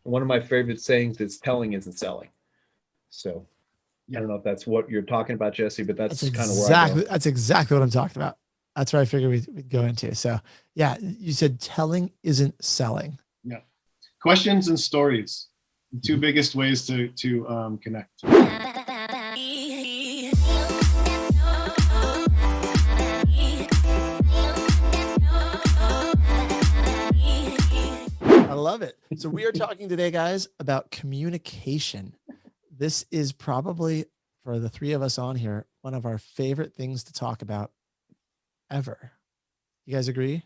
One of my favorite sayings is telling isn't selling. So I don't know if that's what you're talking about, Jesse, but that's kind of where I go. That's exactly what I'm talking about. That's where I figured we'd go into. So yeah, you said telling isn't selling. Yeah. Questions and stories, the two biggest ways to connect. I love it. So we are talking today, guys, about communication. This is probably, for the three of us on here, one of our favorite things to talk about ever. You guys agree?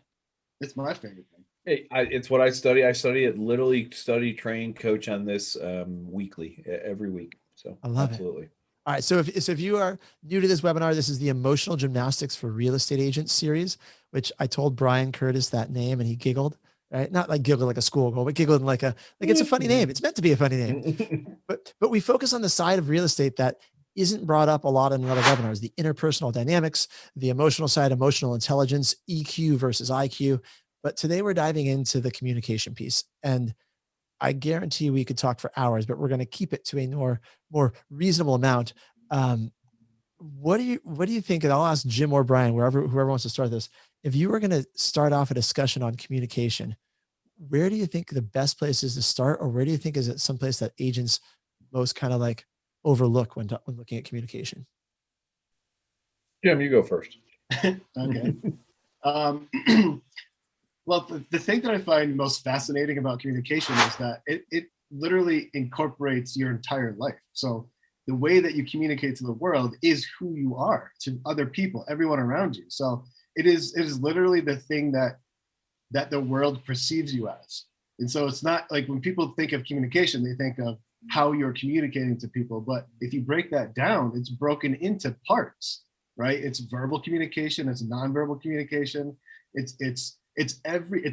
It's my favorite thing. Hey, it's what I study. I study it, literally study, train, coach on this weekly, every week. So I love absolutely. It. All right. So if you are new to this webinar, this is the Emotional Gymnastics for Real Estate Agents series, which I told Brian Curtis that name and he giggled, right? Not like giggled like a schoolgirl, but giggled like it's a funny name. It's meant to be a funny name. but we focus on the side of real estate that isn't brought up a lot in other webinars, the interpersonal dynamics, the emotional side, emotional intelligence, EQ versus IQ. But today we're diving into the communication piece. And I guarantee we could talk for hours, but we're going to keep it to a more reasonable amount. What do you think? And I'll ask Jim or Brian, whoever wants to start this. If you were going to start off a discussion on communication, where do you think the best place is to start, or where do you think is it someplace that agents most kind of like overlook when looking at communication? Jim, you go first. Okay. Well, the thing that I find most fascinating about communication is that it literally incorporates your entire life. So the way that you communicate to the world is who you are to other people, everyone around you. So it is literally the thing that the world perceives you as. And so it's not like when people think of communication, they think of how you're communicating to people. But if you break that down, it's broken into parts, right? It's verbal communication, it's nonverbal communication, it's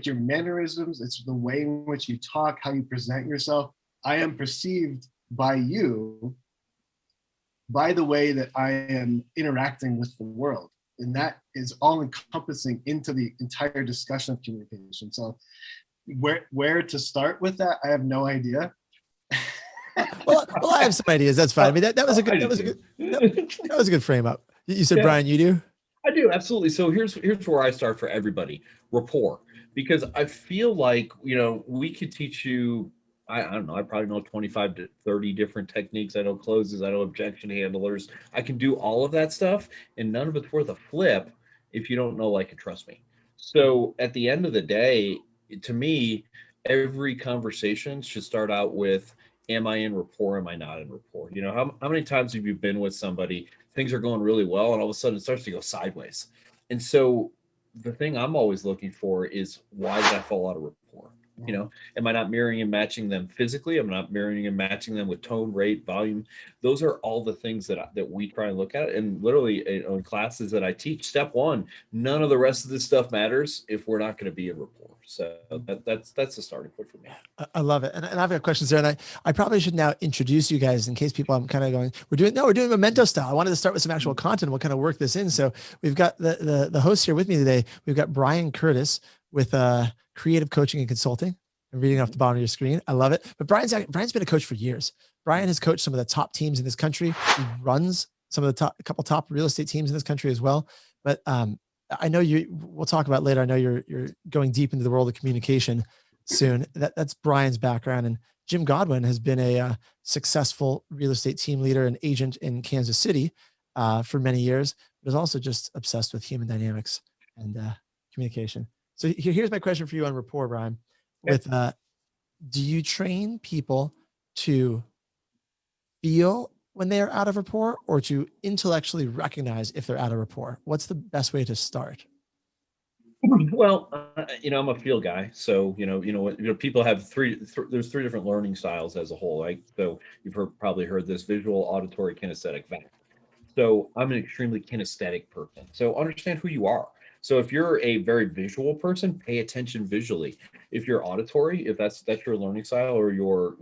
your mannerisms, it's the way in which you talk, how you present yourself. I am perceived by you by the way that I am interacting with the world. And that is all encompassing into the entire discussion of communication. So where to start with that, I have no idea. well, I have some ideas. That's fine. I mean, that was a good frame up. You said, yeah. Brian, you do? I do, absolutely. So here's where I start for everybody: rapport. Because I feel like, we could teach you, I don't know, I probably know 25 to 30 different techniques. I know closes, I know objection handlers. I can do all of that stuff, and none of it's worth a flip if you don't know, like, and trust me. So at the end of the day, to me, every conversation should start out with, am I in rapport? Am I not in rapport? How many times have you been with somebody, things are going really well, and all of a sudden it starts to go sideways? And so the thing I'm always looking for is, why did I fall out of rapport? Am I not mirroring and matching them physically? I'm not mirroring and matching them with tone, rate, volume. Those are all the things that we try and look at. And literally, in classes that I teach, step one, none of the rest of this stuff matters if we're not going to be in rapport. So that's the starting point for me. I love it. And I've got questions there. And I probably should now introduce you guys in case people, I'm kind of going, we're doing memento style. I wanted to start with some actual content. We'll kind of work this in. So we've got the host here with me today. We've got Brian Curtis with Creative Coaching and Consulting. I'm reading off the bottom of your screen. I love it. But Brian's been a coach for years. Brian has coached some of the top teams in this country. He runs some of a couple top real estate teams in this country as well. But I know we'll talk about later. I know you're going deep into the world of communication soon. That's Brian's background. And Jim Goodwin has been a successful real estate team leader and agent in Kansas City for many years, but is also just obsessed with human dynamics and communication. So here's my question for you on rapport, Brian. With do you train people to feel when they are out of rapport, or to intellectually recognize if they're out of rapport? What's the best way to start? Well, I'm a feel guy. So, people have there's three different learning styles as a whole, right? So you've probably heard this: visual, auditory, kinesthetic, VAC. So I'm an extremely kinesthetic person. So understand who you are. So if you're a very visual person, pay attention visually. If you're auditory, if that's your learning style, or you're,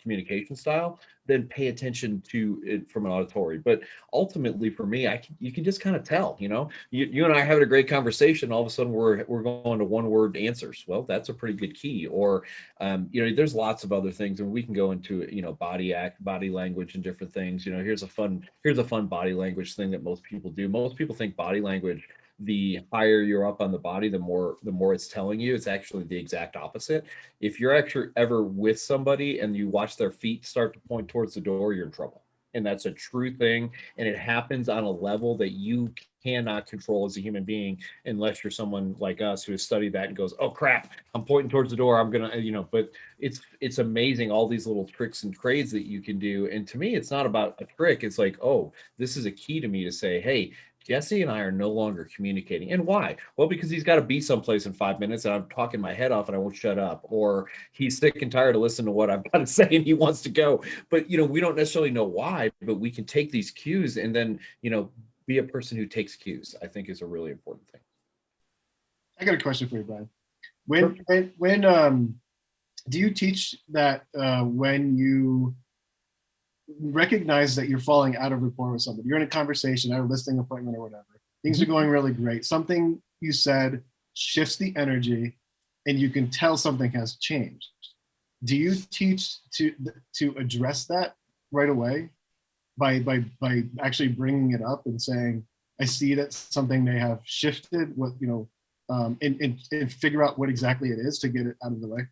communication style, then pay attention to it from an auditory. But ultimately, for me, you can just kind of tell. You and I having a great conversation. All of a sudden, we're going to one word answers. Well, that's a pretty good key. Or there's lots of other things, and we can go into body language, and different things. Here's a fun body language thing that most people do. Most people think body language, the higher you're up on the body, the more it's telling you. It's actually the exact opposite. If you're actually ever with somebody and you watch their feet start to point towards the door, you're in trouble. And that's a true thing. And it happens on a level that you cannot control as a human being, unless you're someone like us who has studied that and goes, oh crap, I'm pointing towards the door, I'm gonna, but it's amazing, all these little tricks and trades that you can do. And to me, it's not about a trick. It's like, oh, this is a key to me to say, hey, Jesse and I are no longer communicating. And why? Well, because he's got to be someplace in 5 minutes and I'm talking my head off and I won't shut up. Or he's sick and tired of listening to what I've got to say and he wants to go. But, we don't necessarily know why, but we can take these cues and then, be a person who takes cues, I think is a really important thing. I got a question for you, Brian. When do you teach that when you recognize that you're falling out of rapport with somebody, you're in a conversation, at a listing appointment or whatever, things are going really great, something you said shifts the energy and you can tell something has changed. Do you teach to address that right away by actually bringing it up and saying, I see that something may have shifted, and figure out what exactly it is to get it out of the way?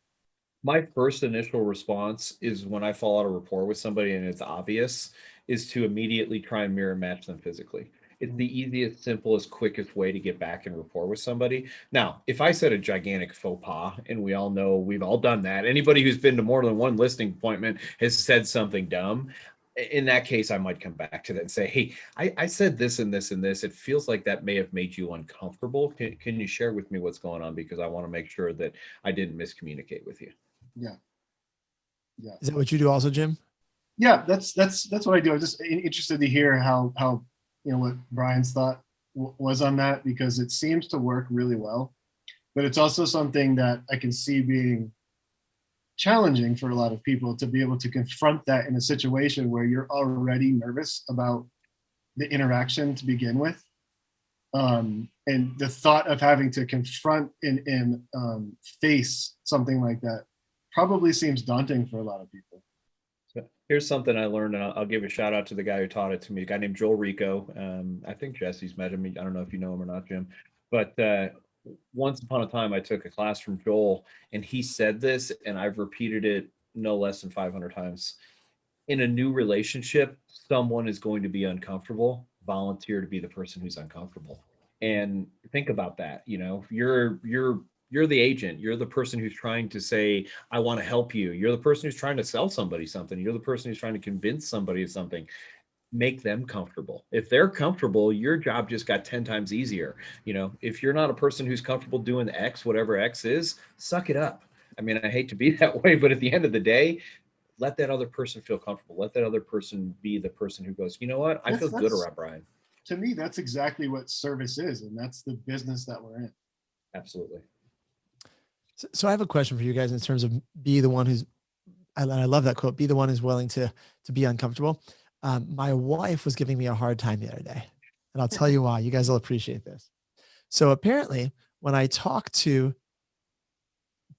My first initial response is, when I fall out of rapport with somebody and it's obvious, is to immediately try and mirror match them physically. It's the easiest, simplest, quickest way to get back in rapport with somebody. Now, if I said a gigantic faux pas, and we all know we've all done that, anybody who's been to more than one listing appointment has said something dumb. In that case, I might come back to that and say, hey, I said this and this and this. It feels like that may have made you uncomfortable. Can you share with me what's going on? Because I want to make sure that I didn't miscommunicate with you. Yeah. Is that what you do also, Jim? Yeah, that's what I do. I'm just interested to hear how what Brian's thought was on that, because it seems to work really well, but it's also something that I can see being challenging for a lot of people to be able to confront that in a situation where you're already nervous about the interaction to begin with. And the thought of having to confront and face something like that probably seems daunting for a lot of people. So here's something I learned, and I'll give a shout out to the guy who taught it to me, a guy named Joel Rico. I think Jesse's met him. I don't know if you know him or not, Jim, but once upon a time I took a class from Joel, and he said this, and I've repeated it no less than 500 times. In a new relationship, someone is going to be uncomfortable. Volunteer to be the person who's uncomfortable. And think about that. You're the agent. You're the person who's trying to say, I want to help you. You're the person who's trying to sell somebody something. You're the person who's trying to convince somebody of something. Make them comfortable. If they're comfortable, your job just got 10 times easier. If you're not a person who's comfortable doing X, whatever X is, suck it up. I mean, I hate to be that way, but at the end of the day, let that other person feel comfortable. Let that other person be the person who goes, you know what? I feel good around Brian. To me, that's exactly what service is. And that's the business that we're in. Absolutely. So I have a question for you guys in terms of be the one who's, I love that quote, be the one who's willing to be uncomfortable. My wife was giving me a hard time the other day, and I'll tell you why. You guys will appreciate this. So apparently, when I talk to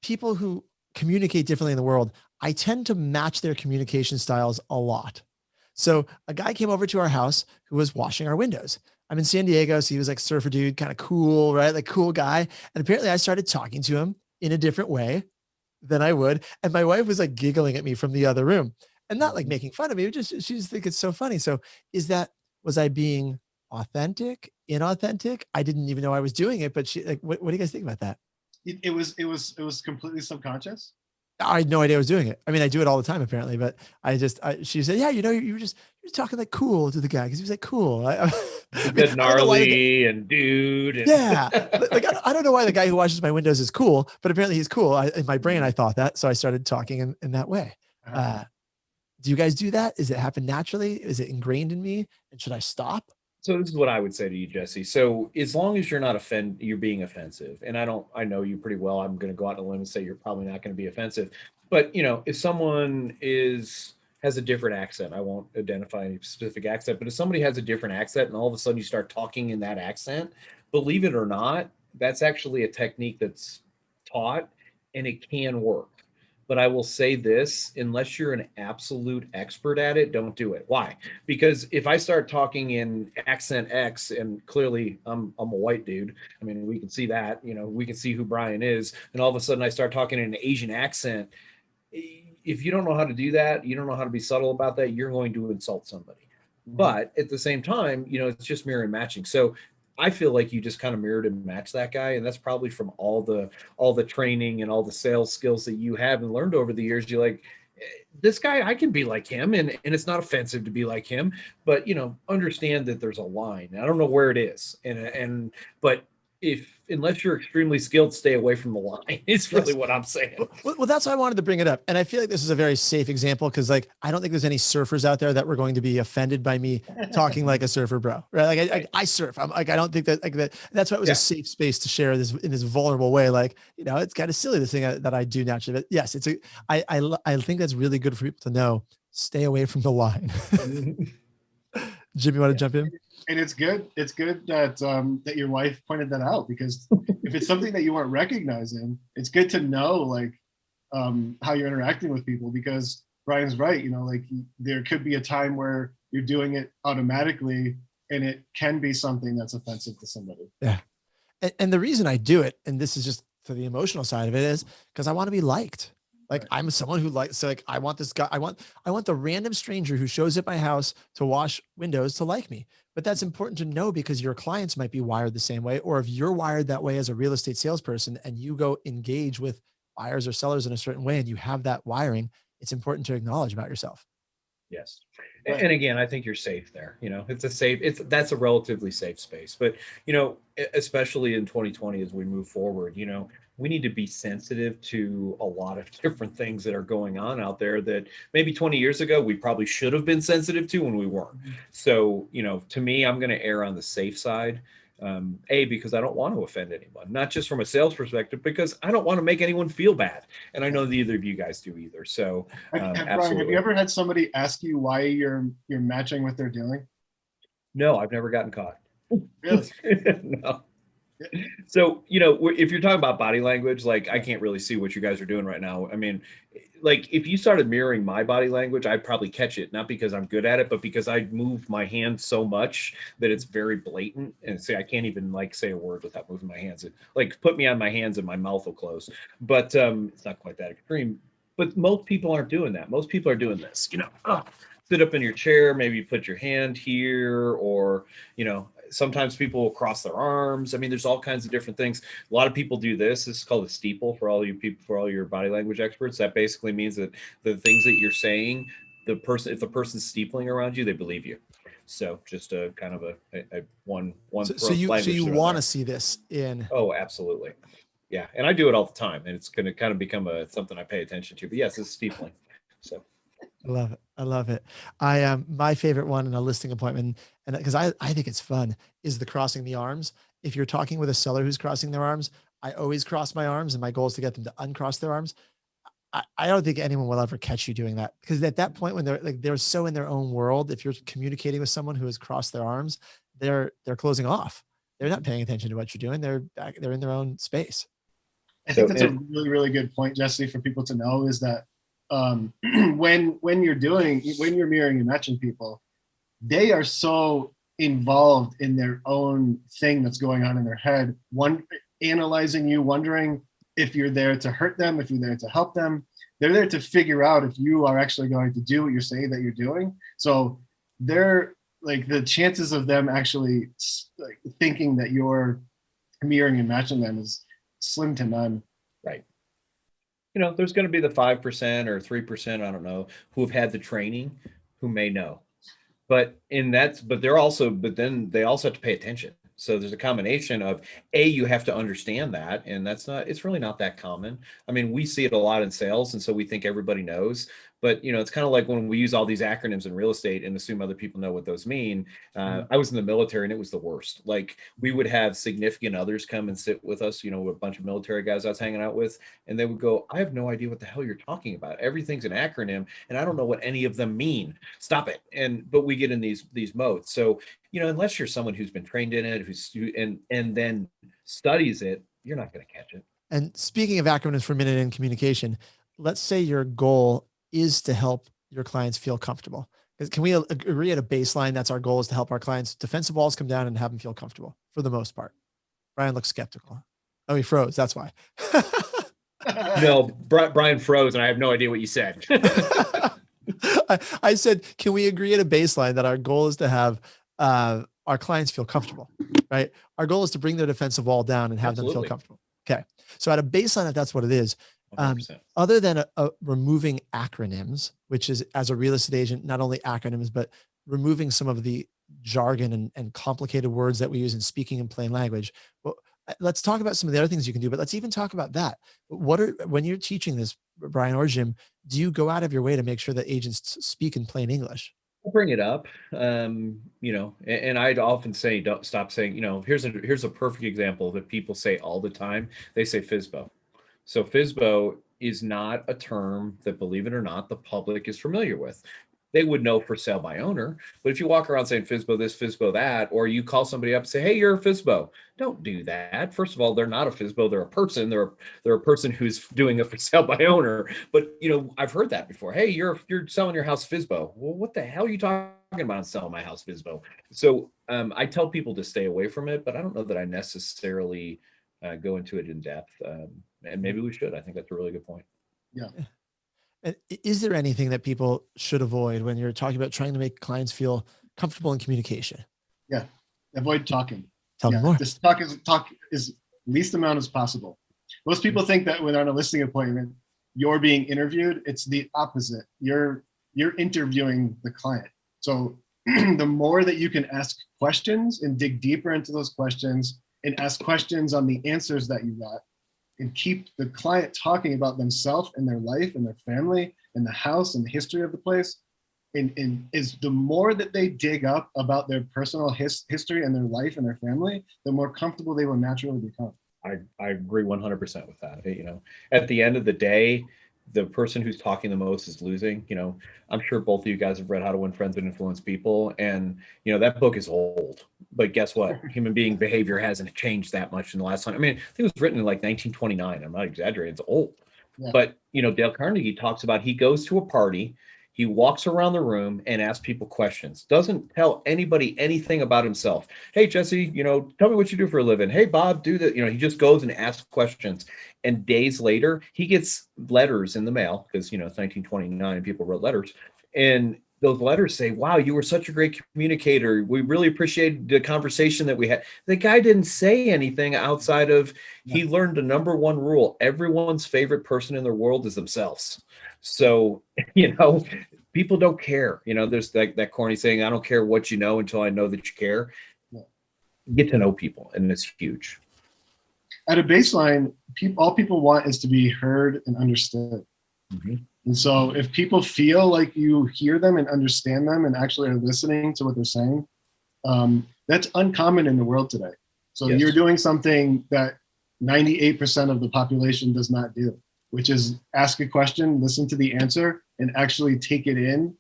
people who communicate differently in the world, I tend to match their communication styles a lot. So a guy came over to our house who was washing our windows. I'm in San Diego, so he was like surfer dude, kind of cool, right? Like cool guy. And apparently I started talking to him in a different way than I would. And my wife was like giggling at me from the other room and not like making fun of me. She just think it's so funny. So was I being authentic, inauthentic? I didn't even know I was doing it, but what do you guys think about that? It was completely subconscious. I had no idea I was doing it. I mean, I do it all the time apparently, but she said, yeah, you're talking like cool to the guy. Cause he was like, cool. Good gnarly and dude. And yeah. Like, I don't know why the guy who washes my windows is cool, but apparently he's cool. In my brain, I thought that. So I started talking in that way. Do you guys do that? Does it happen naturally? Is it ingrained in me? And should I stop? So this is what I would say to you, Jesse. So as long as you're not you're being offensive, and I know you pretty well. I'm going to go out on a limb and say you're probably not going to be offensive. But if someone has a different accent, I won't identify any specific accent, but if somebody has a different accent and all of a sudden you start talking in that accent, believe it or not, that's actually a technique that's taught and it can work. But I will say this, unless you're an absolute expert at it, don't do it. Why? Because if I start talking in accent X, and clearly I'm a white dude, I mean, we can see that, we can see who Brian is, and all of a sudden I start talking in an Asian accent, if you don't know how to do that, you don't know how to be subtle about that, you're going to insult somebody. But at the same time, it's just mirror and matching. So I feel like you just kind of mirrored and matched that guy, and that's probably from all the training and all the sales skills that you have and learned over the years. You're like, this guy, I can be like him, and it's not offensive to be like him, but understand that there's a line. I don't know where it is, but unless you're extremely skilled, stay away from the line. It's really what I'm saying. Well, that's why I wanted to bring it up. And I feel like this is a very safe example because I don't think there's any surfers out there that were going to be offended by me talking like a surfer bro, right? Like I surf. I'm like, I don't think that that's why it was a safe space to share this in this vulnerable way. Like, it's kind of silly, the thing that I do naturally, but yes, I think that's really good for people to know, stay away from the line. Jim, you want to jump in? And it's good that that your wife pointed that out, because if it's something that you weren't recognizing, it's good to know like how you're interacting with people, because Brian's right, like there could be a time where you're doing it automatically and it can be something that's offensive to somebody. Yeah. And the reason I do it, and this is just to the emotional side of it, is because I want to be liked. Like I'm someone who likes, so like I want this guy, I want the random stranger who shows at my house to wash windows to like me. But that's important to know because your clients might be wired the same way, or if you're wired that way as a real estate salesperson and you go engage with buyers or sellers in a certain way and you have that wiring, it's important to acknowledge about yourself. Yes. And again, I think you're safe there. That's a relatively safe space, but especially in 2020, as we move forward, we need to be sensitive to a lot of different things that are going on out there that maybe 20 years ago, we probably should have been sensitive to when we weren't. So, to me, I'm going to err on the safe side. Because I don't want to offend anyone, not just from a sales perspective, because I don't want to make anyone feel bad. And I know neither of you guys do either. So Brian, absolutely. have you ever had somebody ask you why you're matching what they're doing? No, I've never gotten caught. Really? No. So, if you're talking about body language, like I can't really see what you guys are doing right now. I mean, like if you started mirroring my body language, I'd probably catch it, not because I'm good at it, but because I move my hands so much that it's very blatant. And I can't even like say a word without moving my hands. Like put me on my hands and my mouth will close. But it's not quite that extreme. But most people aren't doing that. Most people are doing this, sit up in your chair, maybe put your hand here, or, sometimes people will cross their arms. I mean, there's all kinds of different things. A lot of people do this. This is called a steeple for all you people, for all your body language experts. That basically means that the things that you're saying, if the person's steepling around you, they believe you. So just a kind of a one. So you want to see this in? Oh, absolutely. Yeah. And I do it all the time, and it's going to kind of become something I pay attention to, but yes, it's steepling. So. I love it. I love it. My favorite one in a listing appointment, and because I think it's fun, is the crossing the arms. If you're talking with a seller who's crossing their arms, I always cross my arms, and my goal is to get them to uncross their arms. I don't think anyone will ever catch you doing that, because at that point when they're so in their own world, if you're communicating with someone who has crossed their arms, they're closing off. They're not paying attention to what you're doing. They're in their own space. I think that's a really, really good point, Jesse, for people to know, is that when you're mirroring and matching people, they are so involved in their own thing that's going on in their head, analyzing you, wondering if you're there to hurt them, if you're there to help them. They're there to figure out if you are actually going to do what you're saying that you're doing. So they're like, the chances of them actually like thinking that you're mirroring and matching them is slim to none. Right. There's going to be the 5% or 3%, I don't know, who have had the training, who may know. But then they also have to pay attention. So there's a combination of you have to understand that, and it's really not that common. I mean, we see it a lot in sales, and so we think everybody knows. But it's kind of like when we use all these acronyms in real estate and assume other people know what those mean. I was in the military, and it was the worst. Like, we would have significant others come and sit with us, a bunch of military guys I was hanging out with, and they would go, "I have no idea what the hell you're talking about. Everything's an acronym, and I don't know what any of them mean. Stop it." But we get in these modes. So, unless you're someone who's been trained in it, and then studies it, you're not going to catch it. And speaking of acronyms for a minute in communication, let's say your goal is to help your clients feel comfortable. Can we agree at a baseline that's our goal, is to help our clients' defensive walls come down and have them feel comfortable for the most part? Brian looks skeptical. Oh, he froze. That's why. No, Brian froze, and I have no idea what you said. I said, can we agree at a baseline that our goal is to have our clients feel comfortable, right? Our goal is to bring their defensive wall down and have them feel comfortable. Okay. So at a baseline, if that's what it is, other than removing acronyms, which is, as a real estate agent, not only acronyms, but removing some of the jargon and complicated words that we use in speaking in plain language. Well, let's talk about some of the other things you can do, but let's even talk about that. When you're teaching this, Brian or Jim, do you go out of your way to make sure that agents speak in plain English? I'll bring it up, and I'd often say, don't stop saying, here's a perfect example that people say all the time. They say FSBO. So FSBO is not a term that, believe it or not, the public is familiar with. They would know for sale by owner, but if you walk around saying FSBO this, FSBO that, or you call somebody up and say, "Hey, you're a FSBO," don't do that. First of all, they're not a FSBO; they're a person. They're a person who's doing a for sale by owner. But I've heard that before. "Hey, you're selling your house FSBO." Well, what the hell are you talking about selling my house FSBO? So I tell people to stay away from it, but I don't know that I necessarily go into it in depth. And maybe we should. I think that's a really good point. Yeah. And is there anything that people should avoid when you're talking about trying to make clients feel comfortable in communication? Yeah. Avoid talking. Tell me more. Just talk is least amount as possible. Most people think that when on a listing appointment, you're being interviewed. It's the opposite. You're interviewing the client. So the more that you can ask questions and dig deeper into those questions and ask questions on the answers that you got, and keep the client talking about themselves and their life and their family and the house and the history of the place, and is the more that they dig up about their personal history and their life and their family, the more comfortable they will naturally become. I agree 100% with that. At the end of the day, the person who's talking the most is losing. I'm sure both of you guys have read How to Win Friends and Influence People, and that book is old. But guess what? Human being behavior hasn't changed that much in the last time. I mean, I think it was written in like 1929. I'm not exaggerating. It's old. Yeah. But Dale Carnegie talks about, he goes to a party, he walks around the room and asks people questions. Doesn't tell anybody anything about himself. "Hey, Jesse, tell me what you do for a living. Hey, Bob, do that." He just goes and asks questions. And days later, he gets letters in the mail, because, it's 1929 and people wrote letters. And those letters say, "Wow, you were such a great communicator. We really appreciated the conversation that we had." The guy didn't say anything outside of, he learned the number one rule: everyone's favorite person in their world is themselves. So, people don't care. There's that corny saying, "I don't care what you know until I know that you care." Get to know people, and it's huge. At a baseline, all people want is to be heard and understood. Mm-hmm. And so if people feel like you hear them and understand them and actually are listening to what they're saying, that's uncommon in the world today. So You're doing something that 98% of the population does not do, which is ask a question, listen to the answer, and actually take it in,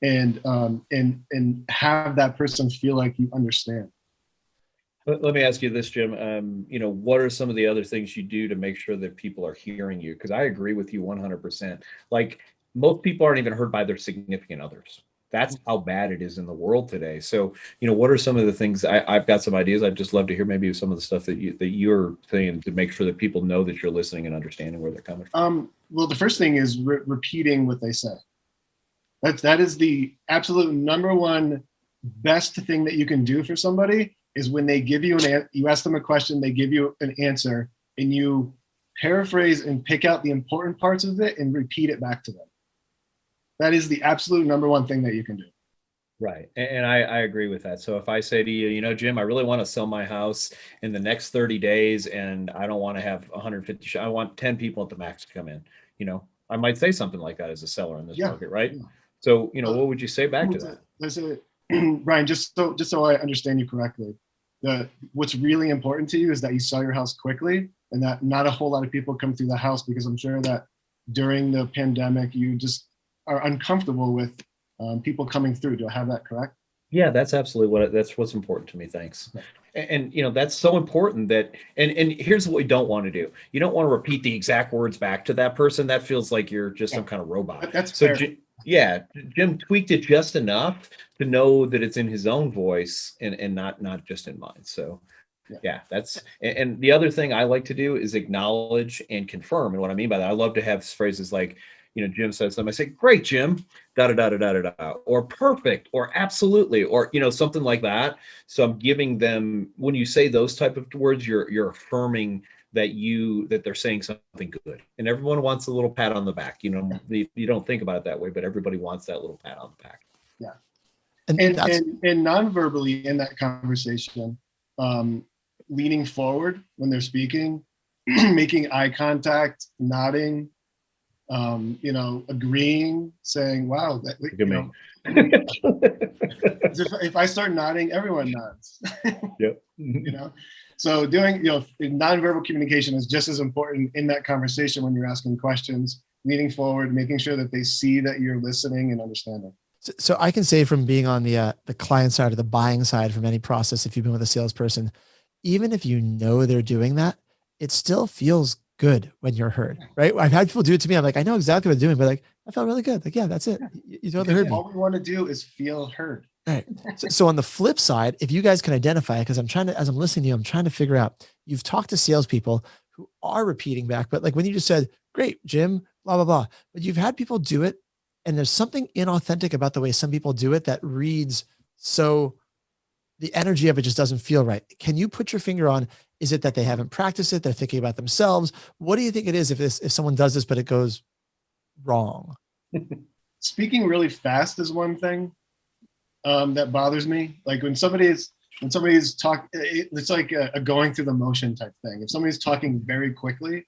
and have that person feel like you understand. Let me ask you this, Jim. What are some of the other things you do to make sure that people are hearing you? Because I agree with you 100%. Like, most people aren't even heard by their significant others. That's how bad it is in the world today. So, what are some of the things? I've got some ideas. I'd just love to hear maybe some of the stuff that you're saying to make sure that people know that you're listening and understanding where they're coming from. Well, the first thing is repeating what they say. That is the absolute number one best thing that you can do for somebody. Is when they give you you ask them a question, they give you an answer, and you paraphrase and pick out the important parts of it and repeat it back to them. That is the absolute number one thing that you can do. Right. And I agree with that. So if I say to you, you know, Jim, I really want to sell my house in the next 30 days and I don't want to have 150, I want 10 people at the max to come in, you know, I might say something like that as a seller in this Yeah. market, right? Yeah. So, you know, what would you say back to that? There's a Brian, just so I understand you correctly, what's really important to you is that you sell your house quickly and that not a whole lot of people come through the house, because I'm sure that during the pandemic you just are uncomfortable with people coming through. Do I have that correct? Yeah, that's absolutely that's what's important to me. Thanks. And you know, that's so important that, and here's what we don't want to do. You don't want to repeat the exact words back to that person. That feels like you're just some kind of robot. That's So fair. yeah, Jim tweaked it just enough to know that it's in his own voice and not just in mine. So yeah, that's, and the other thing I like to do is acknowledge and confirm. And what I mean by that, I love to have phrases like, you know, Jim says something, I say, great, Jim, da da da da da da da, or perfect, or absolutely, or, you know, something like that. So I'm giving them, when you say those type of words, you're affirming that they're saying something good. And everyone wants a little pat on the back. You know, you don't think about it that way, but everybody wants that little pat on the back. Yeah. And non-verbally in that conversation, leaning forward when they're speaking, making eye contact, nodding, you know, agreeing, saying, wow, that, you know, if I start nodding, everyone nods. Yep. You know, so doing, you know, nonverbal communication is just as important in that conversation when you're asking questions, leaning forward, making sure that they see that you're listening and understanding. So I can say, from being on the client side or the buying side from any process, if you've been with a salesperson, even if you know they're doing that, it still feels good when you're heard, right? I've had people do it to me. I'm like, I know exactly what they're doing, but like, I felt really good. Like, yeah, that's it. You totally heard me. All we want to do is feel heard. All right. So on the flip side, if you guys can identify, because I'm trying to, as I'm listening to you, I'm trying to figure out, you've talked to salespeople who are repeating back, but like when you just said, great, Jim, blah, blah, blah, but you've had people do it and there's something inauthentic about the way some people do it that reads, so the energy of it just doesn't feel right. Can you put your finger on, is it that they haven't practiced it? They're thinking about themselves. What do you think it is if someone does this, but it goes wrong? Speaking really fast is one thing that bothers me. Like when somebody's talking, it's like a going through the motion type thing. If somebody's talking very quickly,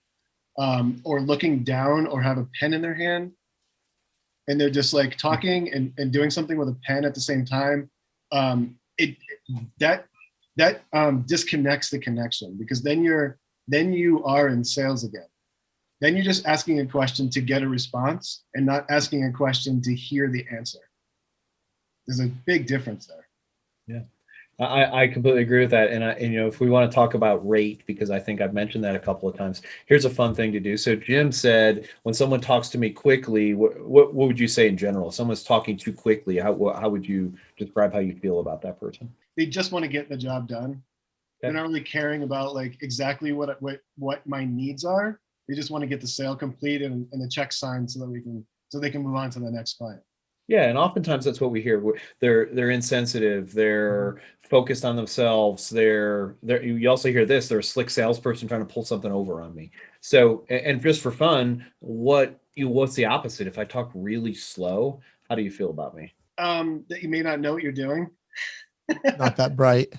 or looking down, or have a pen in their hand, and they're just like talking and doing something with a pen at the same time, that disconnects the connection, because then you are in sales again. Then you're just asking a question to get a response and not asking a question to hear the answer. There's a big difference there. Yeah, I completely agree with that. And you know, if we want to talk about rate, because I think I've mentioned that a couple of times, here's a fun thing to do. So Jim said, when someone talks to me quickly, what would you say in general? If someone's talking too quickly, how would you describe how you feel about that person? They just want to get the job done. Okay. They're not really caring about like exactly what my needs are. They just want to get the sale complete and the check signed so they can move on to the next client. Yeah, and oftentimes that's what we hear. They're insensitive. They're focused on themselves. You also hear this. They're a slick salesperson trying to pull something over on me. So, and just for fun, what's the opposite? If I talk really slow, how do you feel about me? That you may not know what you're doing. Not that bright.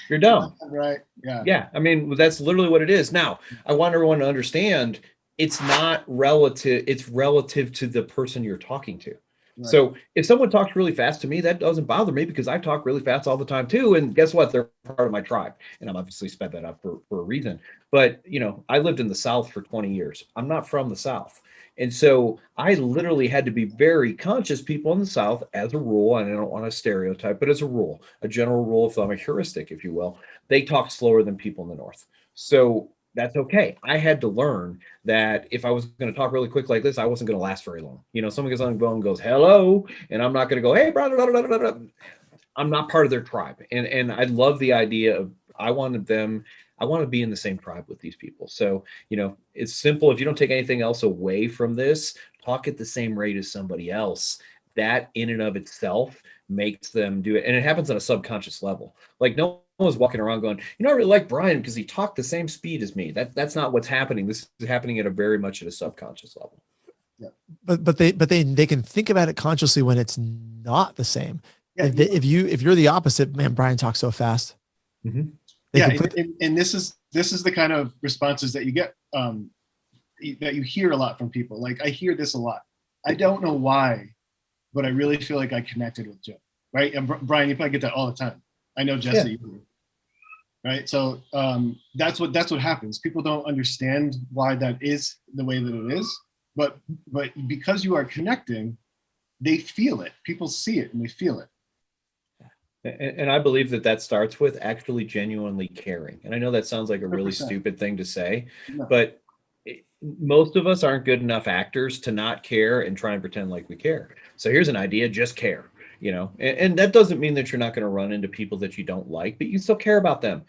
You're dumb. Right. Yeah. Yeah. I mean, that's literally what it is. Now, I want everyone to understand it's not relative. It's relative to the person you're talking to. Right. So if someone talks really fast to me, that doesn't bother me because I talk really fast all the time too. And guess what? They're part of my tribe. And I'm obviously sped that up for a reason. But, you know, I lived in the South for 20 years. I'm not from the South. And so I literally had to be very conscious. People in the South, as a rule, and I don't want to stereotype, but as a rule, a general rule of thumb, a heuristic, if you will, they talk slower than people in the North. So that's okay. I had to learn that if I was going to talk really quick like this, I wasn't going to last very long. You know, someone gets on the phone and goes, hello, and I'm not going to go, hey, blah, blah, blah, blah, blah. I'm not part of their tribe. And I love the idea of, I want to be in the same tribe with these people. So, you know, it's simple. If you don't take anything else away from this, talk at the same rate as somebody else. That in and of itself makes them do it. And it happens on a subconscious level. Like no one was walking around going, you know, I really like Brian because he talked the same speed as me. That's not what's happening. This is happening at a very much at a subconscious level. Yeah. But they can think about it consciously when it's not the same. Yeah, if you're the opposite, man, Brian talks so fast. Mhm. Yeah, and this is the kind of responses that you get, that you hear a lot from people. Like I hear this a lot. I don't know why, but I really feel like I connected with Jim, right? And Brian, you probably get that all the time. I know Jesse, Yeah. right? So that's what happens. People don't understand why that is the way that it is, but because you are connecting, they feel it. People see it and they feel it. And I believe that starts with actually genuinely caring. And I know that sounds like a really 100%. stupid thing to say, No. but most of us aren't good enough actors to not care and try and pretend like we care. So here's an idea, just care, and that doesn't mean that you're not going to run into people that you don't like, but you still care about them.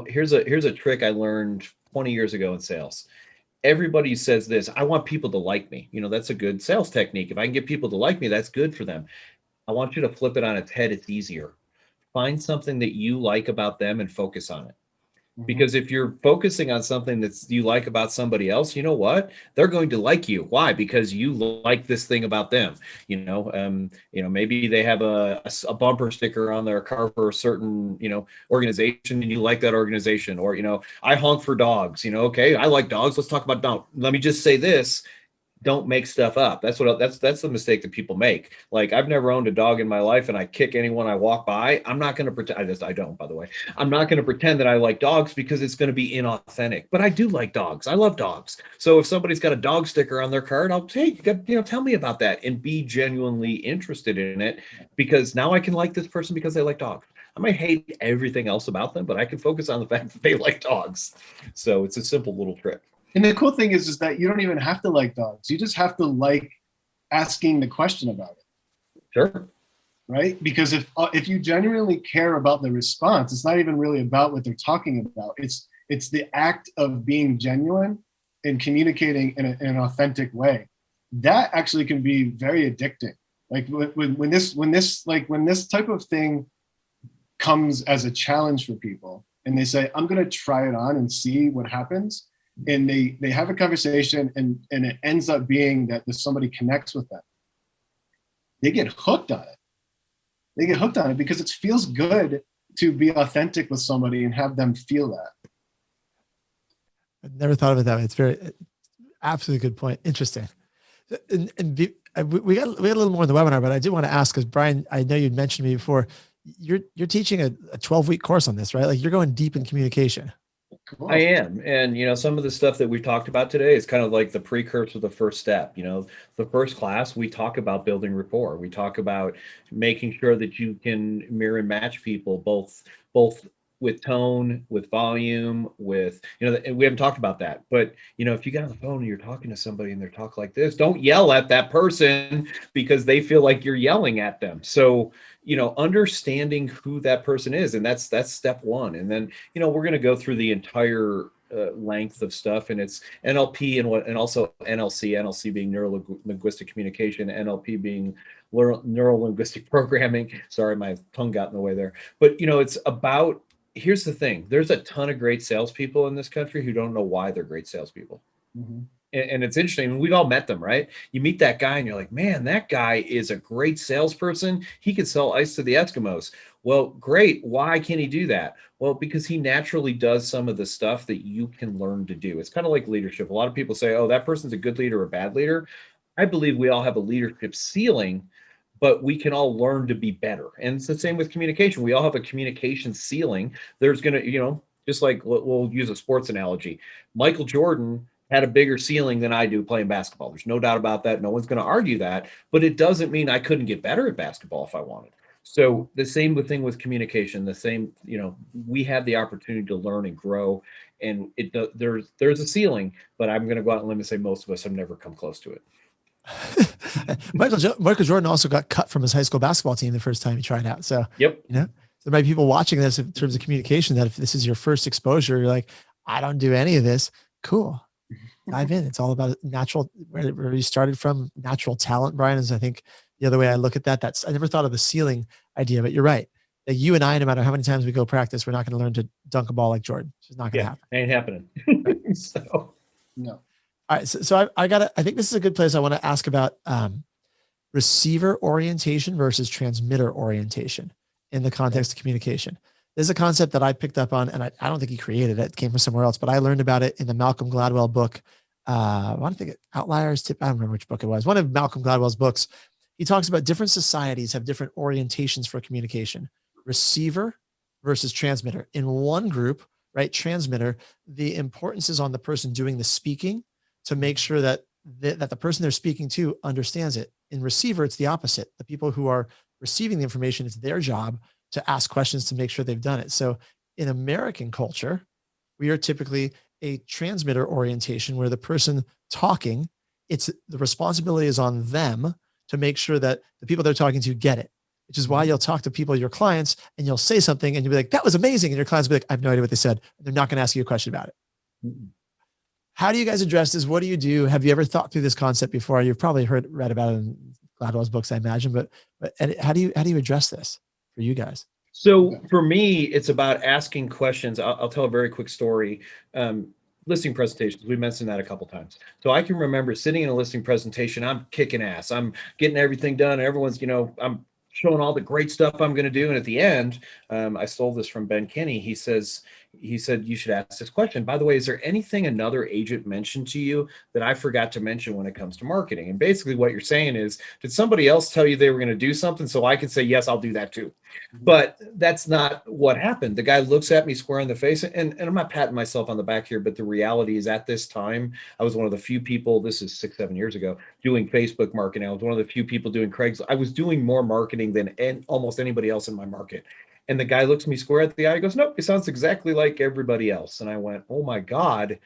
Here's a trick I learned 20 years ago in sales. Everybody says this, I want people to like me. That's a good sales technique. If I can get people to like me, that's good for them. I want you to flip it on its head. It's easier. Find something that you like about them and focus on it. Because if you're focusing on something that you like about somebody else, you know what? They're going to like you. Why? Because you like this thing about them. Maybe they have a bumper sticker on their car for a certain, organization, and you like that organization. Or, I honk for dogs. Okay, I like dogs. Let's talk about dogs. Let me just say this. Don't make stuff up. That's the mistake that people make. Like, I've never owned a dog in my life, and I kick anyone I walk by. I'm not going to pretend. I don't, by the way. I'm not going to pretend that I like dogs, because it's going to be inauthentic. But I do like dogs. I love dogs. So if somebody's got a dog sticker on their card, I'll say, hey, tell me about that, and be genuinely interested in it, because now I can like this person because they like dogs. I might hate everything else about them, but I can focus on the fact that they like dogs. So it's a simple little trick. And the cool thing is that you don't even have to like dogs. You just have to like asking the question about it. Sure. Right? Because if you genuinely care about the response, it's not even really about what they're talking about. It's the act of being genuine and communicating in an authentic way. That actually can be very addicting. Like when this type of thing comes as a challenge for people, and they say, I'm going to try it on and see what happens. And they have a conversation, and it ends up being that somebody connects with them. They get hooked on it. They get hooked on it because it feels good to be authentic with somebody and have them feel that. I've never thought of it that way. It's absolutely good point. Interesting. We got a little more in the webinar, but I did want to ask, because Brian, I know you'd mentioned to me before, you're teaching a 12-week course on this, right? Like, you're going deep in communication. Cool. I am. And, some of the stuff that we've talked about today is kind of like the precursor to the first step. The first class, we talk about building rapport. We talk about making sure that you can mirror and match people, both with tone, with volume, with, and we haven't talked about that. But, if you get on the phone and you're talking to somebody and they're talking like this, don't yell at that person because they feel like you're yelling at them. So, understanding who that person is. And that's step one. And then, we're going to go through the entire length of stuff, and it's NLP and also NLC being neuro-linguistic communication, NLP being neuro-linguistic programming. Sorry, my tongue got in the way there. But, it's about, here's the thing. There's a ton of great salespeople in this country who don't know why they're great salespeople. Mm-hmm. And it's interesting. We've all met them, right? You meet that guy and you're like, man, that guy is a great salesperson. He can sell ice to the Eskimos. Well, great. Why can't he do that? Well, because he naturally does some of the stuff that you can learn to do. It's kind of like leadership. A lot of people say, oh, that person's a good leader or a bad leader. I believe we all have a leadership ceiling, but we can all learn to be better. And it's the same with communication. We all have a communication ceiling. There's going to, just like, we'll use a sports analogy. Michael Jordan had a bigger ceiling than I do playing basketball. There's no doubt about that. No one's going to argue that, but it doesn't mean I couldn't get better at basketball if I wanted. So the same thing with communication, the same, we have the opportunity to learn and grow, and there's a ceiling, but I'm going to go out on a limb and say most of us have never come close to it. Michael Jordan also got cut from his high school basketball team the first time he tried out. So, yep. There might be people watching this in terms of communication, that if this is your first exposure, you're like, I don't do any of this. Cool. Dive in. It's all about natural, where you started from. Natural talent, Brian, is, I think, the other way I look at that. I never thought of the ceiling idea, but you're right. Like, you and I, no matter how many times we go practice, we're not going to learn to dunk a ball like Jordan. It's just not going to happen. Ain't happening. Right. So, no. All right. So I think this is a good place. I want to ask about, receiver orientation versus transmitter orientation in the context of communication. This is a concept that I picked up on, and I don't think he created it. It came from somewhere else, but I learned about it in the Malcolm Gladwell book. I want to think Outliers Tip. I don't remember which book it was. One of Malcolm Gladwell's books. He talks about different societies have different orientations for communication. Receiver versus transmitter. In one group, right, transmitter, the importance is on the person doing the speaking to make sure that the person they're speaking to understands it. In receiver, it's the opposite. The people who are receiving the information, it's their job to ask questions to make sure they've done it. So in American culture, we are typically a transmitter orientation where the person talking, it's the responsibility is on them to make sure that the people they're talking to get it, which is why you'll talk to people, your clients, and you'll say something and you'll be like, that was amazing. And your clients will be like, I have no idea what they said. They're not going to ask you a question about it. Mm-hmm. How do you guys address this? What do you do? Have you ever thought through this concept before? You've probably read about it in Gladwell's books, I imagine, but how do you address this for you guys? So for me, it's about asking questions. I'll tell a very quick story. Listing presentations, we mentioned that a couple times. So I can remember sitting in a listing presentation, I'm kicking ass. I'm getting everything done. And everyone's, I'm showing all the great stuff I'm going to do. And at the end, I stole this from Ben Kinney. He said, you should ask this question. By the way, is there anything another agent mentioned to you that I forgot to mention when it comes to marketing? And basically what you're saying is, did somebody else tell you they were going to do something so I could say, yes, I'll do that too? But that's not what happened. The guy looks at me square in the face, and I'm not patting myself on the back here, but the reality is at this time, I was one of the few people, this is 6-7 years ago, doing Facebook marketing. I was one of the few people doing Craigslist. I was doing more marketing than almost anybody else in my market. And the guy looks me square at the eye, goes, nope, it sounds exactly like everybody else. And I went, oh my God,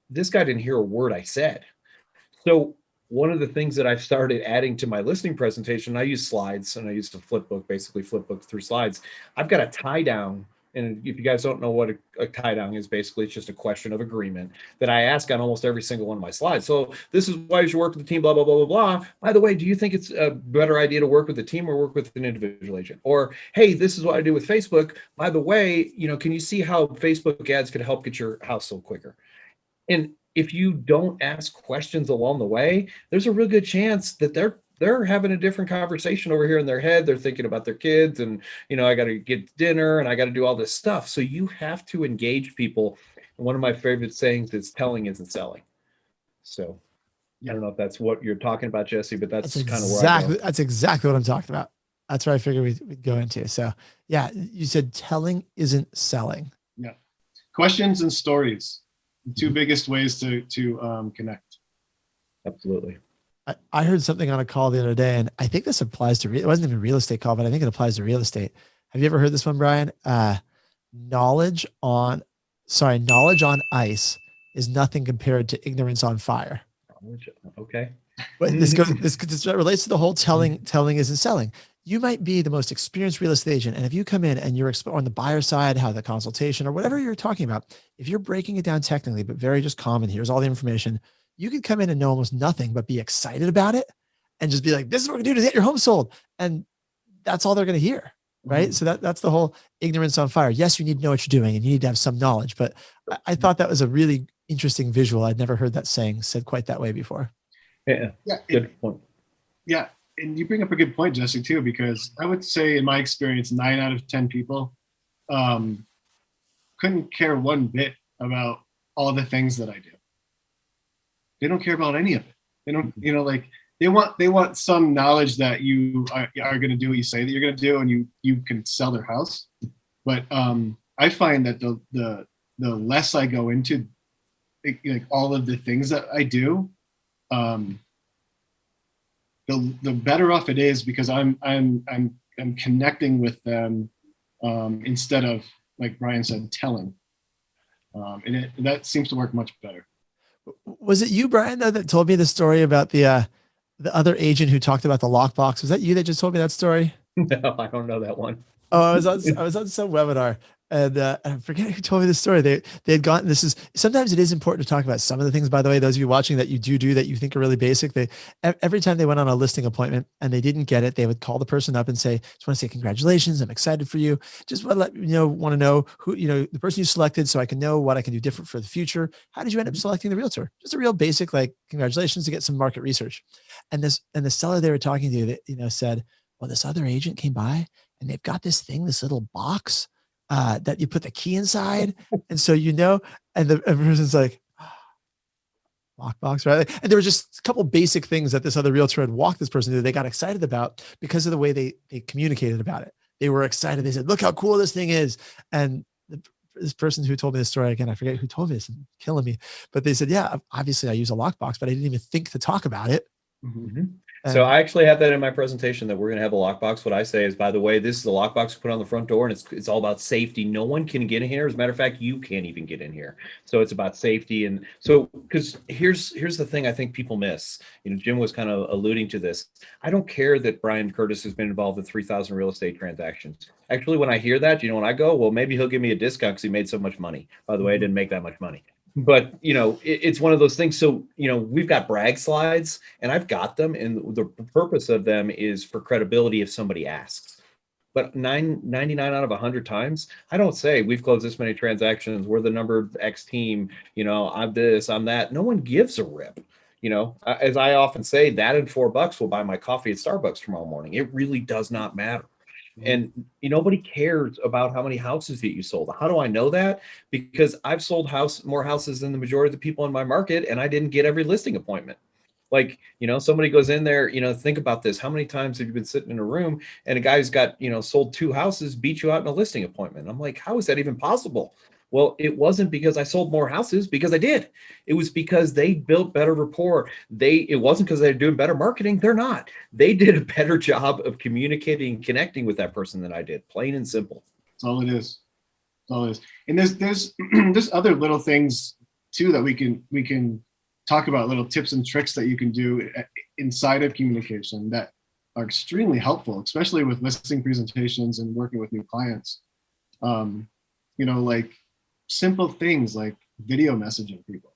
this guy didn't hear a word I said. So one of the things that I've started adding to my listing presentation, I use slides and I use the flipbook, basically flipbook through slides. I've got a tie down. And if you guys don't know what a tie down is, basically it's just a question of agreement that I ask on almost every single one of my slides. So this is why you should work with the team, blah, blah, blah, blah, blah. By the way, do you think it's a better idea to work with the team or work with an individual agent? Or, hey, this is what I do with Facebook. By the way, can you see how Facebook ads could help get your house sold quicker? And if you don't ask questions along the way, there's a real good chance that they're having a different conversation over here in their head. They're thinking about their kids and, I got to get dinner and I got to do all this stuff. So you have to engage people. And one of my favorite sayings is telling isn't selling. So I don't know if that's what you're talking about, Jesse, but that's kind of where I go. That's exactly what I'm talking about. That's where I figured we'd go into. So yeah, you said telling isn't selling. Yeah. Questions and stories. The two biggest ways to connect. Absolutely. I heard something on a call the other day, and I think this applies to, it wasn't even a real estate call, but I think it applies to real estate. Have you ever heard this one, Brian? Knowledge on ice is nothing compared to ignorance on fire. Okay. But this relates to the whole telling isn't selling. You might be the most experienced real estate agent. And if you come in and you're on the buyer side, how the consultation or whatever you're talking about, if you're breaking it down technically, but very just calm and here's all the information, you could come in and know almost nothing, but be excited about it and just be like, this is what we're gonna do to get your home sold. And that's all they're going to hear. Right. Mm-hmm. So that's the whole ignorance on fire. Yes, you need to know what you're doing and you need to have some knowledge, but I thought that was a really interesting visual. I'd never heard that saying said quite that way before. Yeah. Good point. Yeah. And you bring up a good point, Jesse, too, because I would say in my experience, 9 out of 10 people couldn't care one bit about all the things that I do. They don't care about any of it. They don't, they want some knowledge that you are going to do what you say that you're going to do, and you can sell their house. But I find that the less I go into like all of the things that I do, the better off it is, because I'm connecting with them instead of, like Brian said, telling, and that seems to work much better. Was it you, Brian, though, that told me the story about the other agent who talked about the lockbox? Was that you that just told me that story? No, I don't know that one. Oh, I was on some webinar, and I forget who told me this story. They had gone. This is sometimes it is important to talk about some of the things. By the way, those of you watching that you do that you think are really basic. Every time they went on a listing appointment and they didn't get it, they would call the person up and say, "Just want to say congratulations. I'm excited for you. Just want to let you know, want to know who the person you selected, so I can know what I can do different for the future. How did you end up selecting the realtor? Just a real basic like congratulations to get some market research." And the seller they were talking to, that said, "Well, this other agent came by." And they've got this thing, this little box that you put the key inside. And so, and the person's like, lockbox, right? And there were just a couple basic things that this other realtor had walked this person through. They got excited about because of the way they communicated about it. They were excited. They said, look how cool this thing is. And this person who told me this story, again, I forget who told me this, and killing me, but they said, yeah, obviously I use a lockbox, but I didn't even think to talk about it. Mm-hmm. So I actually have that in my presentation that we're going to have a lockbox. What I say is, by the way, this is a lockbox we put on the front door, and it's all about safety. No one can get in here. As a matter of fact, you can't even get in here. So it's about safety. And so, because here's the thing I think people miss. Jim was kind of alluding to this. I don't care that Brian Curtis has been involved in 3,000 real estate transactions. Actually, when I hear that, when I go, well, maybe he'll give me a discount because he made so much money. By the way, I didn't make that much money. But it's one of those things. So we've got brag slides, and I've got them, and the purpose of them is for credibility if somebody asks. But 99 out of 100 times, I don't say we've closed this many transactions, we're the number X team, I'm this, I'm that. No one gives a rip. As I often say, that and $4 will buy my coffee at Starbucks tomorrow morning. It really does not matter. And nobody cares about how many houses that you sold. How do I know that? Because I've sold more houses than the majority of the people in my market, and I didn't get every listing appointment. Like, somebody goes in there, think about this. How many times have you been sitting in a room and a guy who's got, sold 2 houses beat you out in a listing appointment? I'm like, how is that even possible? Well, it wasn't because I sold more houses, because I did. It was because they built better rapport. It wasn't because they're doing better marketing. They're not. They did a better job of communicating and connecting with that person than I did. Plain and simple. That's all it is. That's all it is. And there's there's other little things too that we can talk about, little tips and tricks that you can do inside of communication that are extremely helpful, especially with listing presentations and working with new clients. Like simple things like video messaging people.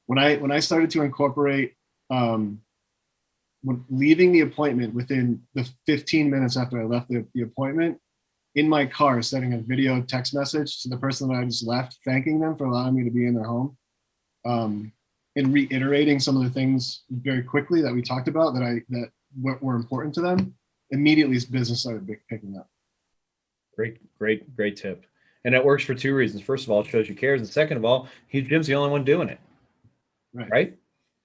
When I started to incorporate when leaving the appointment, within the 15 minutes after I left the appointment, in my car, sending a video text message to the person that I just left, thanking them for allowing me to be in their home, and reiterating some of the things very quickly that we talked about that were important to them, immediately business started picking up. Great tip. And that works for 2 reasons. First of all, it shows you cares. And second of all, Jim's the only one doing it. Right?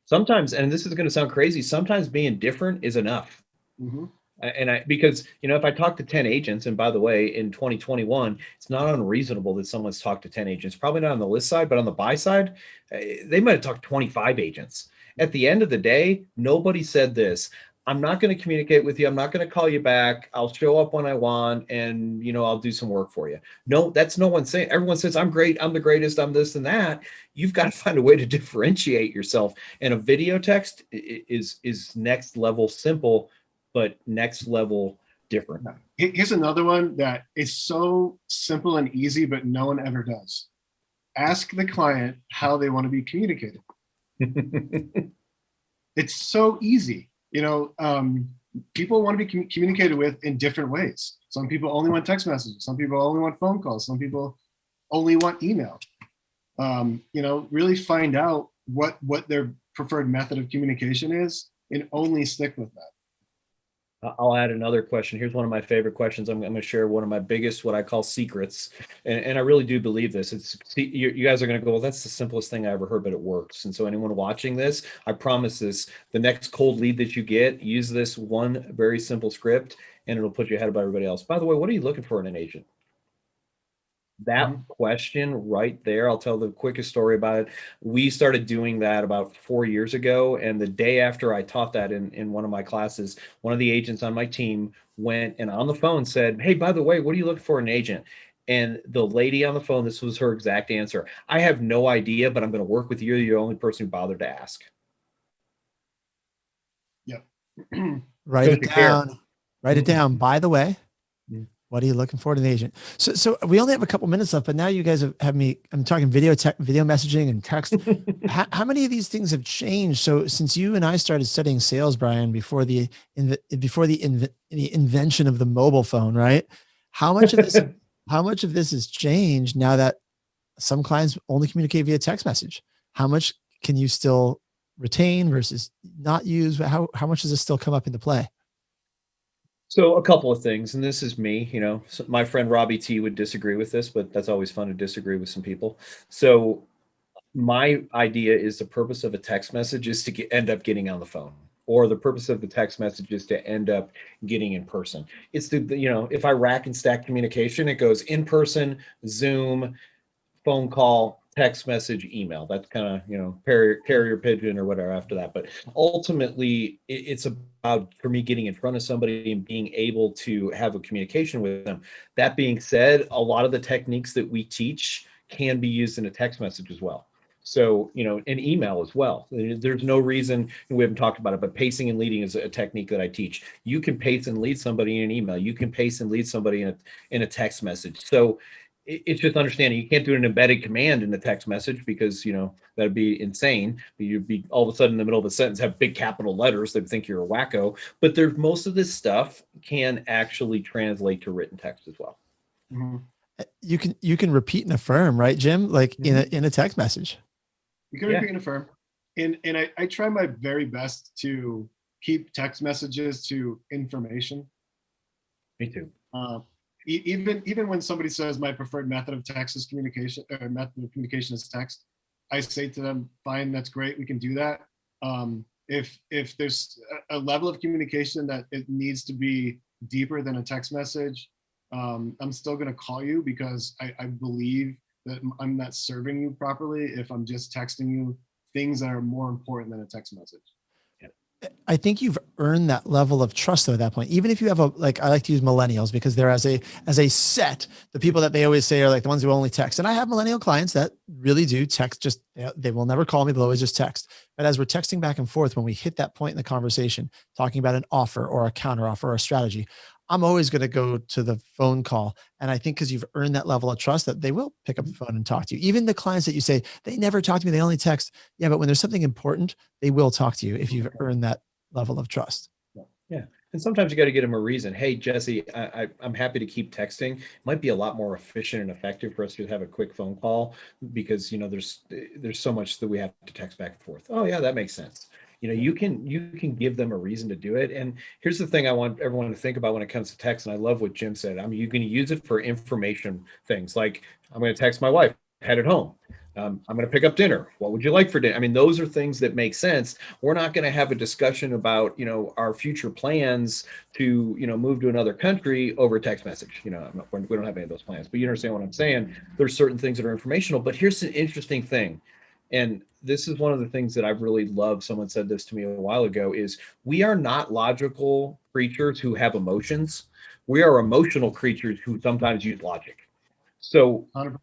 Sometimes, and this is going to sound crazy, sometimes being different is enough. Mm-hmm. And because, if I talk to 10 agents, and by the way, in 2021, it's not unreasonable that someone's talked to 10 agents, probably not on the list side, but on the buy side, they might have talked to 25 agents. At the end of the day, nobody said this: I'm not going to communicate with you. I'm not going to call you back. I'll show up when I want, and, I'll do some work for you. No, that's no one saying. Everyone says, I'm great. I'm the greatest. I'm this and that. You've got to find a way to differentiate yourself. And a video text is next level simple, but next level different. Here's another one that is so simple and easy, but no one ever does. Ask the client how they want to be communicated. It's so easy. People want to be communicated with in different ways. Some people only want text messages. Some people only want phone calls. Some people only want email. Really find out what their preferred method of communication is, and only stick with that. I'll add another question. Here's one of my favorite questions. I'm going to share one of my biggest, what I call secrets. And I really do believe this. You guys are going to go, well, that's the simplest thing I ever heard, but it works. And so anyone watching this, I promise this, the next cold lead that you get, use this one very simple script, and it'll put you ahead of everybody else. By the way, what are you looking for in an agent? That question right there, I'll tell the quickest story about it. We started doing that about 4 years ago. And the day after I taught that in one of my classes, one of the agents on my team went and on the phone said, hey, by the way, what are you looking for in an agent? And the lady on the phone, this was her exact answer: I have no idea, but I'm going to work with you. You're the only person who bothered to ask. Yep. Write it down. Write it down. By the way, What are you looking for in an agent? So we only have a couple minutes left, but now you guys have me. I'm talking video messaging and text. How many of these things have changed? So since you and I started studying sales, Brian, before the invention of the mobile phone, right? How much of this has changed now that some clients only communicate via text message? How much can you still retain versus not use? How much does this still come up into play? So a couple of things, and this is me, so my friend Robbie T would disagree with this, but that's always fun to disagree with some people. So my idea is the purpose of a text message is to end up getting on the phone, or the purpose of the text message is to end up getting in person. It's if I rack and stack communication, it goes in person, Zoom, phone call, text message, email. That's kind of, carrier pigeon or whatever after that. But ultimately, it's about, for me, getting in front of somebody and being able to have a communication with them. That being said, a lot of the techniques that we teach can be used in a text message as well. So, an email as well. There's no reason, and we haven't talked about it, but pacing and leading is a technique that I teach. You can pace and lead somebody in an email. You can pace and lead somebody in a text message. So it's just understanding you can't do an embedded command in the text message because, that'd be insane. You'd be all of a sudden in the middle of a sentence, have big capital letters. They'd think you're a wacko, but there's most of this stuff can actually translate to written text as well. Mm-hmm. You can repeat and affirm, right, Jim? Like in a text message. You can repeat and affirm. And I try my very best to keep text messages to information. Me too. Even when somebody says my preferred method of text is communication, or method of communication is text, I say to them, fine, that's great, we can do that. If there's a level of communication that it needs to be deeper than a text message, I'm still going to call you because I believe that I'm not serving you properly if I'm just texting you things that are more important than a text message. I think you've earned that level of trust though at that point. Even if you have I like to use millennials because they're as a set, the people that they always say are like the ones who only text. And I have millennial clients that really do text, just, they will never call me, they'll always just text. But as we're texting back and forth, when we hit that point in the conversation, talking about an offer or a counter offer or a strategy, I'm always going to go to the phone call. And I think because you've earned that level of trust that they will pick up the phone and talk to you. Even the clients that you say, they never talk to me, they only text. Yeah, but when there's something important, they will talk to you if you've earned that level of trust. Yeah. And sometimes you got to get them a reason. Hey, Jesse, I'm happy to keep texting. It might be a lot more efficient and effective for us to have a quick phone call because, there's so much that we have to text back and forth. Oh yeah, that makes sense. You can give them a reason to do it. And here's the thing I want everyone to think about when it comes to text. And I love what Jim said. You can use it for information things. Like I'm going to text my wife, headed home. I'm going to pick up dinner. What would you like for dinner? I mean, those are things that make sense. We're not going to have a discussion about, our future plans to, move to another country over text message. We don't have any of those plans, but you understand what I'm saying. There's certain things that are informational, but here's an interesting thing. And this is one of the things that I've really loved. Someone said this to me a while ago is we are not logical creatures who have emotions. We are emotional creatures who sometimes use logic. So 100%.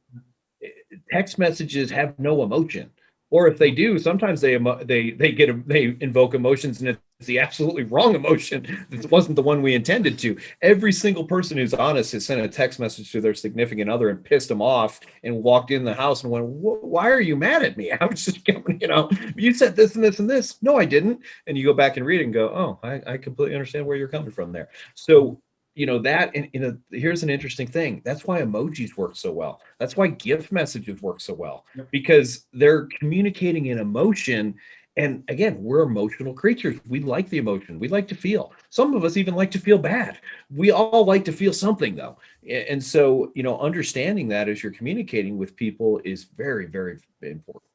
Text messages have no emotion, or if they do, sometimes they invoke emotions and it's the absolutely wrong emotion. It wasn't the one we intended to. Every single person who's honest has sent a text message to their significant other and pissed them off and walked in the house and went, why are you mad at me? I was just coming, you said this and this and this. No, I didn't. And you go back and read it and go, oh, I completely understand where you're coming from there. So that, and here's an interesting thing. That's why emojis work so well. That's why gift messages work so well, because they're communicating an emotion. And again, we're emotional creatures. We like the emotion. We like to feel. Some of us even like to feel bad. We all like to feel something though. And so, understanding that as you're communicating with people is very, very important.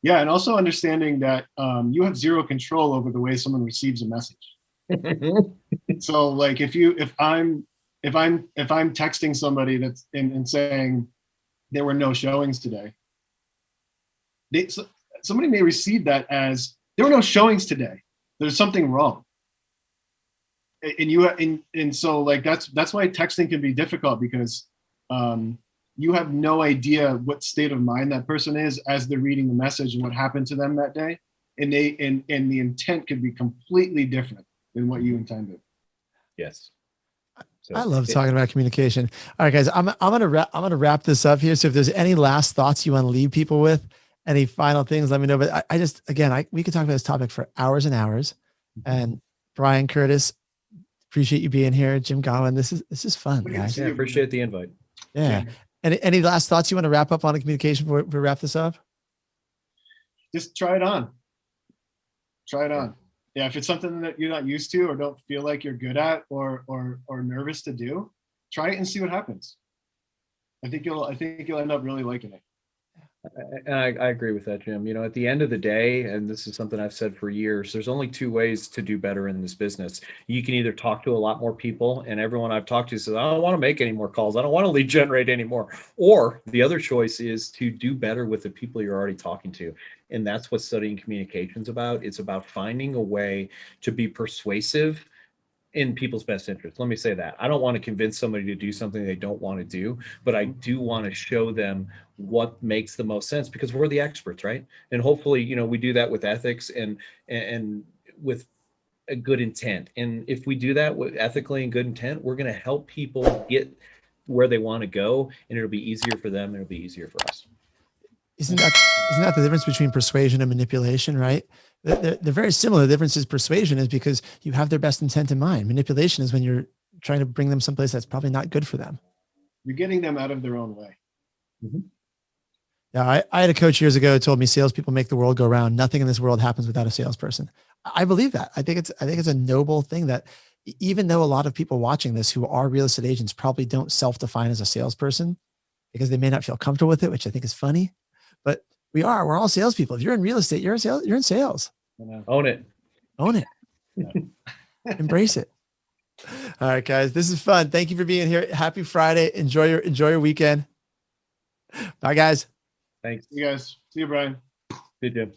Yeah. And also understanding that you have zero control over the way someone receives a message. So like if I'm texting somebody that's and saying there were no showings today, somebody may receive that as there were no showings today. There's something wrong. And so like that's why texting can be difficult because you have no idea what state of mind that person is as they're reading the message and what happened to them that day. And the intent could be completely different than what you intended. Yes. So I love talking about communication. All right, guys, I'm gonna wrap this up here. So if there's any last thoughts you want to leave people with, any final things, let me know. But I just, again, we could talk about this topic for hours and hours. And Brian Curtis, appreciate you being here. Jim Goodwin, this is fun, guys. Yeah, appreciate the invite. Yeah. Any last thoughts you want to wrap up on the communication before we wrap this up? Just try it on. Try it on. Yeah, if it's something that you're not used to or don't feel like you're good at or nervous to do, try it and see what happens. I think you'll end up really liking it. And I agree with that, Jim. You know, at the end of the day, and this is something I've said for years, there's only two ways to do better in this business. You can either talk to a lot more people, and everyone I've talked to says, I don't want to make any more calls. I don't want to lead generate anymore. Or the other choice is to do better with the people you're already talking to. And that's what studying communication's about. It's about finding a way to be persuasive in people's best interest. Let me say that. I don't want to convince somebody to do something they don't want to do, but I do want to show them what makes the most sense because we're the experts, right? And hopefully, you know, we do that with ethics and with a good intent. And if we do that with ethically and good intent, we're going to help people get where they want to go, and it'll be easier for them and it'll be easier for us. Isn't that the difference between persuasion and manipulation, right? They're very similar. The difference is persuasion is because you have their best intent in mind. Manipulation is when you're trying to bring them someplace that's probably not good for them. You're getting them out of their own way. Mm-hmm. Yeah, I had a coach years ago who told me salespeople make the world go round. Nothing in this world happens without a salesperson. I believe that. I think it's a noble thing that even though a lot of people watching this who are real estate agents probably don't self-define as a salesperson because they may not feel comfortable with it, which I think is funny. But we're all salespeople. If you're in real estate, you're in sales. Own it. Own it. Embrace it. All right, guys, this is fun. Thank you for being here. Happy Friday. Enjoy your weekend. Bye, guys. Thanks. See you guys. See you, Brian. Good, Jim.